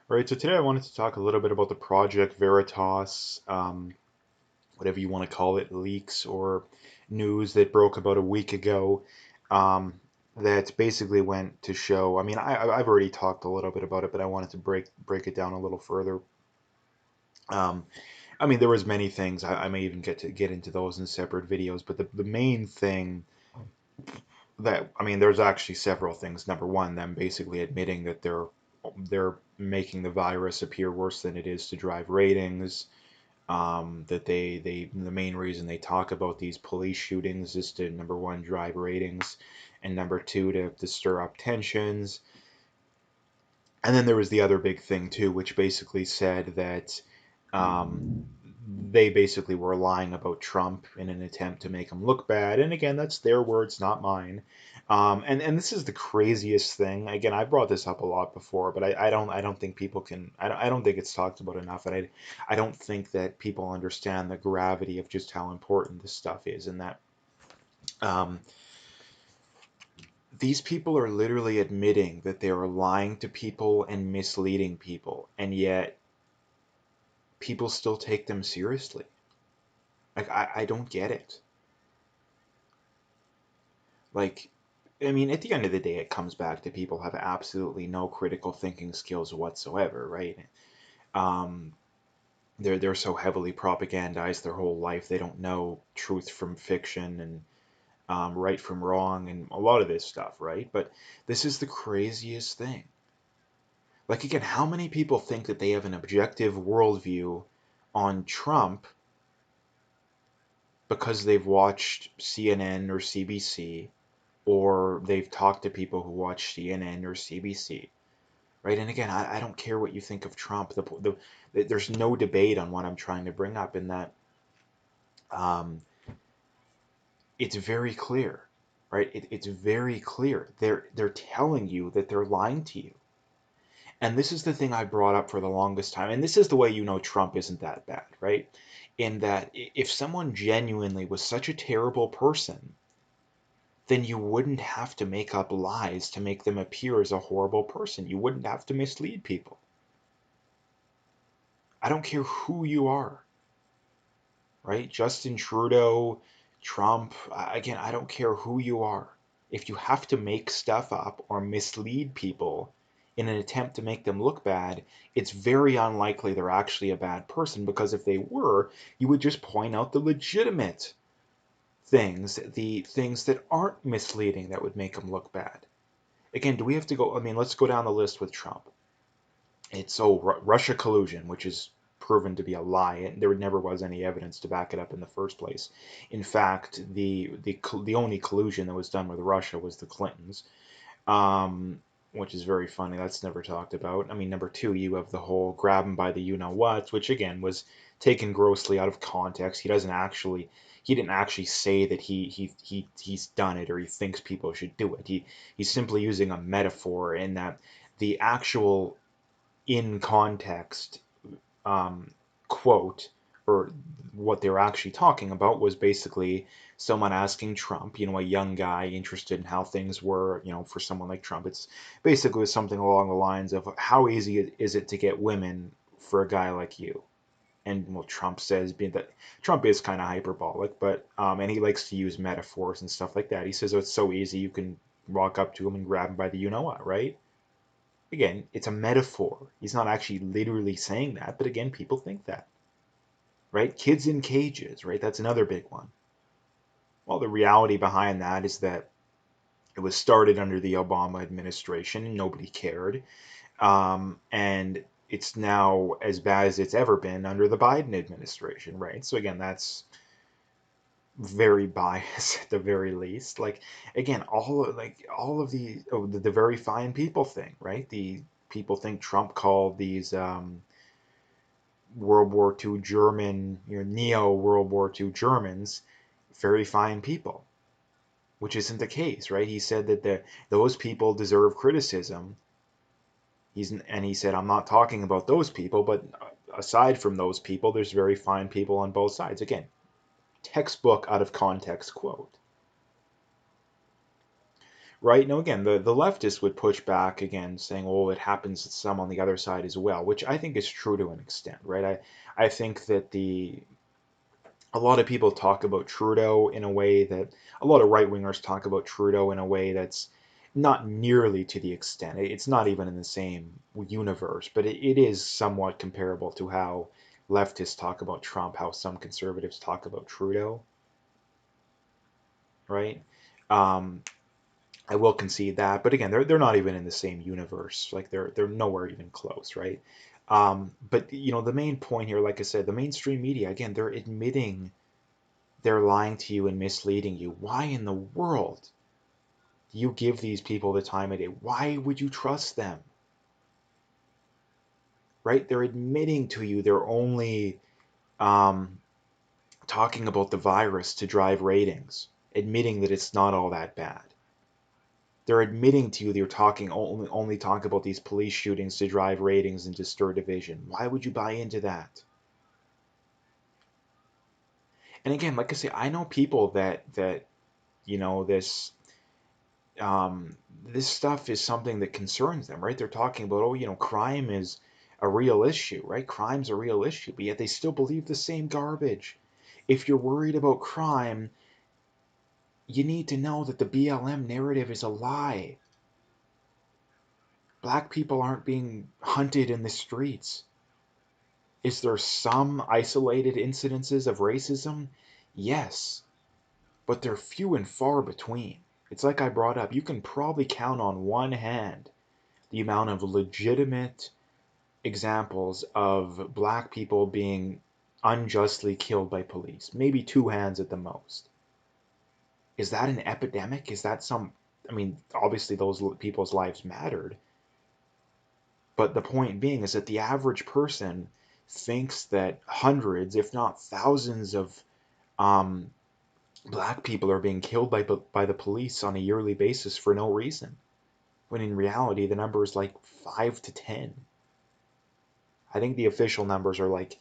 All right, so today I wanted to talk a little bit about the Project Veritas, whatever you want to call it, leaks or news that broke about a week ago, that basically went to show. I mean, I've already talked a little bit about it, but I wanted to break it down a little further. Um, I mean, there was many things. I may even get into those in separate videos, but the main thing that I mean, there's actually several things. Number one, them basically admitting that they're making the virus appear worse than it is to drive ratings. That they the main reason they talk about these police shootings is to number one drive ratings, and number two to stir up tensions. And then there was the other big thing too, which basically said that they basically were lying about Trump in an attempt to make him look bad. And again, that's their words, not mine. And this is the craziest thing. Again, I brought this up a lot before, but I don't think people can. I don't think it's talked about enough, and I don't think that people understand the gravity of just how important this stuff is, and that um, these people are literally admitting that they are lying to people and misleading people, and yet people still take them seriously. Like I don't get it. Like, I mean, at the end of the day, it comes back to people have absolutely no critical thinking skills whatsoever, right? Um, they're so heavily propagandized their whole life they don't know truth from fiction and right from wrong and a lot of this stuff, right? But this is the craziest thing. Like again, how many people think that they have an objective worldview on Trump because they've watched CNN or CBC or they've talked to people who watch CNN or CBC, right? And again, I don't care what you think of Trump. There's no debate on what I'm trying to bring up in that um, it's very clear, right? It's very clear. They're telling you that they're lying to you. And this is the thing I brought up for the longest time. And this is the way you know Trump isn't that bad, right? In that if someone genuinely was such a terrible person, then you wouldn't have to make up lies to make them appear as a horrible person. You wouldn't have to mislead people. I don't care who you are, right? Justin Trudeau, Trump, again, I don't care who you are. If you have to make stuff up or mislead people in an attempt to make them look bad, it's very unlikely they're actually a bad person because if they were, you would just point out the legitimate things, the things that aren't misleading that would make them look bad. Again, do we have to go? I mean, let's go down the list with Trump. It's Russia collusion, which is proven to be a lie. There never was any evidence to back it up in the first place. In fact, the only collusion that was done with Russia was the Clintons, which is very funny. That's never talked about. I mean, number two, you have the whole grab him by the you know what, which again was taken grossly out of context. He didn't actually say that he's done it or he thinks people should do it. He's simply using a metaphor in that the actual in context um, quote or what they were actually talking about was basically someone asking Trump, a young guy interested in how things were, for someone like Trump. It's basically something along the lines of how easy is it to get women for a guy like you? And well, Trump says being that Trump is kind of hyperbolic, but and he likes to use metaphors and stuff like that. He says, "Oh, it's so easy you can walk up to him and grab him by the you know what, right?" Again, it's a metaphor. He's not actually literally saying that, but again, people think that, right? Kids in cages, right? That's another big one. Well, the reality behind that is that it was started under the Obama administration and nobody cared. And it's now as bad as it's ever been under the Biden administration, right? So again, that's very biased at the very least. Like again, all of the very fine people thing, right? The people think Trump called these World War II German, neo World War II Germans, very fine people, which isn't the case, right? He said that those people deserve criticism. He said, I'm not talking about those people, but aside from those people, there's very fine people on both sides. Again, textbook out of context quote, Right? No, again, the leftists would push back again, saying, "Oh, it happens to some on the other side as well," which I think is true to an extent, right? I think that a lot of people talk about Trudeau in a way that a lot of right wingers talk about Trudeau in a way that's not nearly to the extent. It's not even in the same universe, but it is somewhat comparable to how leftists talk about Trump, how some conservatives talk about Trudeau, right? Um, I will concede that, but again, they're not even in the same universe. Like they're nowhere even close, right? But the main point here, like I said, the mainstream media, again, they're admitting they're lying to you and misleading you. Why in the world do you give these people the time of day? Why would you trust them? Right? They're admitting to you they're only um, talking about the virus to drive ratings, admitting that it's not all that bad. They're admitting to you they're talking only talk about these police shootings to drive ratings and to stir division. Why would you buy into that? And again, like I say, I know people that this this stuff is something that concerns them, right? They're talking about, oh, crime is a real issue, right? Crime's a real issue, but yet they still believe the same garbage. If you're worried about crime, you need to know that the BLM narrative is a lie. Black people aren't being hunted in the streets. Is there some isolated incidences of racism? Yes, but they're few and far between. It's like I brought up, you can probably count on one hand the amount of legitimate examples of black people being unjustly killed by police. Maybe two hands at the most. Is that an epidemic? Is that I mean, obviously those people's lives mattered, but the point being is that the average person thinks that hundreds, if not thousands, of um, black people are being killed by the police on a yearly basis for no reason, when in reality the number is like 5 to 10. I think the official numbers are like,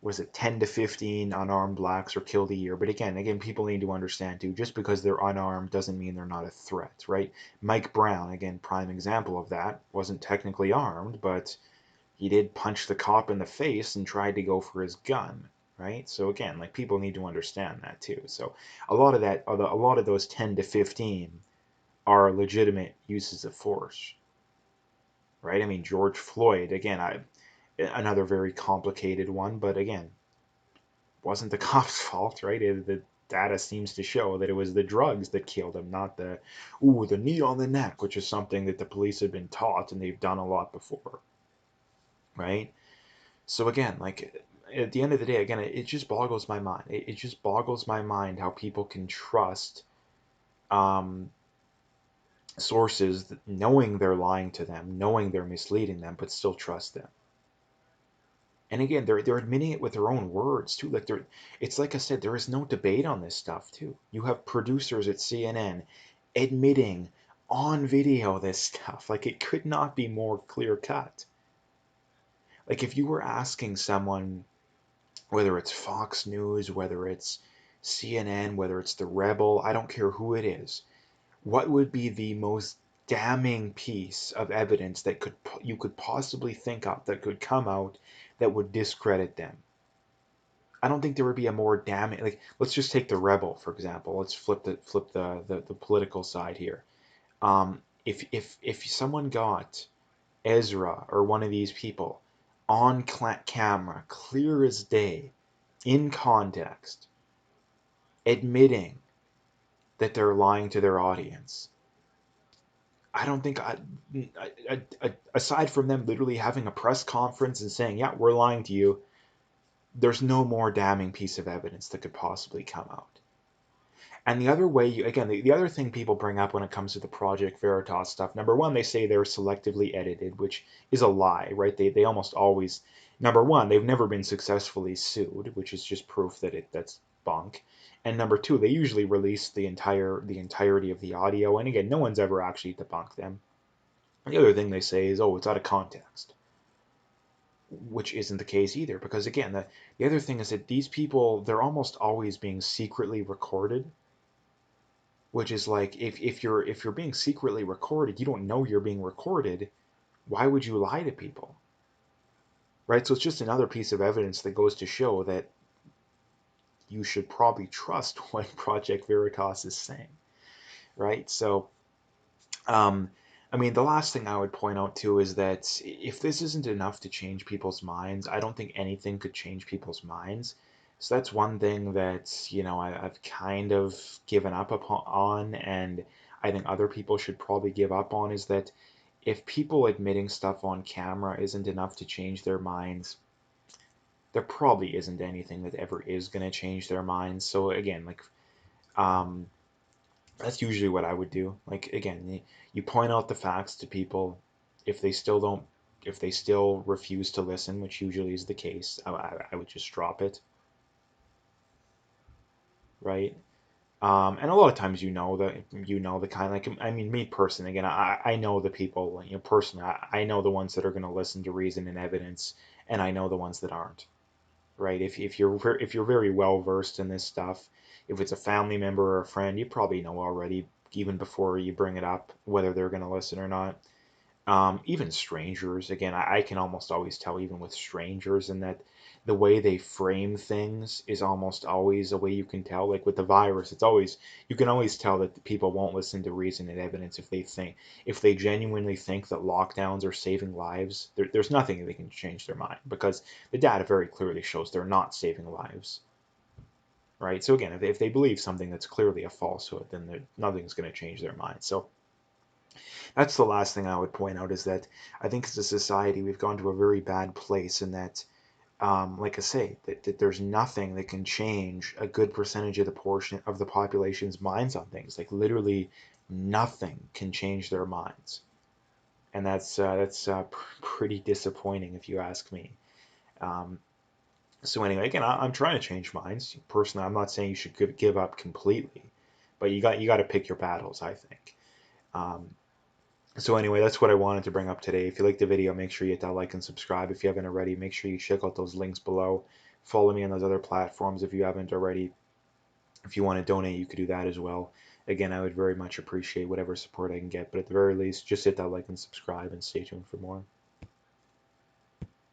was it 10 to 15 unarmed blacks are killed a year? But again, people need to understand too, just because they're unarmed doesn't mean they're not a threat, right? Mike Brown, again, prime example of that, wasn't technically armed, but he did punch the cop in the face and tried to go for his gun, right? So again, like people need to understand that too. So a lot of those 10 to 15 are legitimate uses of force, right? I mean, George Floyd, again, another very complicated one, but again, wasn't the cop's fault, right? The data seems to show that it was the drugs that killed him, not the knee on the neck, which is something that the police have been taught and they've done a lot before, right? So again, like at the end of the day, again, it just boggles my mind. It just boggles my mind how people can trust um, sources knowing they're lying to them, knowing they're misleading them, but still trust them. And again, they're admitting it with their own words too. Like it's like I said, there is no debate on this stuff too. You have producers at CNN admitting on video this stuff. Like it could not be more clear cut. Like if you were asking someone, whether it's Fox News, whether it's CNN, whether it's The Rebel, I don't care who it is, what would be the most damning piece of evidence that you could possibly think of that could come out that would discredit them? I don't think there would be a more damning, like let's just take The Rebel for example. Let's flip the political side here. If someone got Ezra or one of these people on camera, clear as day, in context, admitting that they're lying to their audience, I don't think aside from them literally having a press conference and saying, "Yeah, we're lying to you," there's no more damning piece of evidence that could possibly come out. And the other way, again, the other thing people bring up when it comes to the Project Veritas stuff, number one, they say they're selectively edited, which is a lie, right? They almost always, number one, they've never been successfully sued, which is just proof that that's bunk. And number two, they usually release the entirety of the audio. And again, no one's ever actually debunked them. The other thing they say is, oh, it's out of context, which isn't the case either. Because again, the other thing is that these people, they're almost always being secretly recorded, which is like if you're being secretly recorded, you don't know you're being recorded. Why would you lie to people? Right? So it's just another piece of evidence that goes to show that you should probably trust what Project Veritas is saying, right? So, um, I mean, the last thing I would point out too is that if this isn't enough to change people's minds, I don't think anything could change people's minds. So that's one thing that, I've kind of given up on, and I think other people should probably give up on, is that if people admitting stuff on camera isn't enough to change their minds, there probably isn't anything that ever is going to change their minds. So again, like, um, that's usually what I would do. Like again, you point out the facts to people. If they still don't, if they still refuse to listen, which usually is the case, I would just drop it, right? And a lot of times, the kind, like, I mean, me personally, again, I know the people, personally, I know the ones that are going to listen to reason and evidence, and I know the ones that aren't, right? If you're very well versed in this stuff, if it's a family member or a friend, you probably know already, even before you bring it up, whether they're going to listen or not. Even strangers, again, I can almost always tell, even with strangers, and that the way they frame things is almost always a way you can tell. Like with the virus, you can always tell that the people won't listen to reason and evidence if they genuinely think that lockdowns are saving lives. There's nothing that can change their mind, because the data very clearly shows they're not saving lives, right? So again, if they believe something that's clearly a falsehood, then nothing's going to change their mind. So that's the last thing I would point out, is that I think as a society we've gone to a very bad place, in that, like I say, that there's nothing that can change a good percentage of the portion of the population's minds on things. Like literally nothing can change their minds, and that's pretty disappointing if you ask me. Um, so anyway, again, I'm trying to change minds. Personally, I'm not saying you should give up completely, but you got to pick your battles, I think. Um, So anyway, that's what I wanted to bring up today. If you liked the video, make sure you hit that like and subscribe. If you haven't already, make sure you check out those links below. Follow me on those other platforms if you haven't already. If you want to donate, you could do that as well. Again, I would very much appreciate whatever support I can get. But at the very least, just hit that like and subscribe, and stay tuned for more.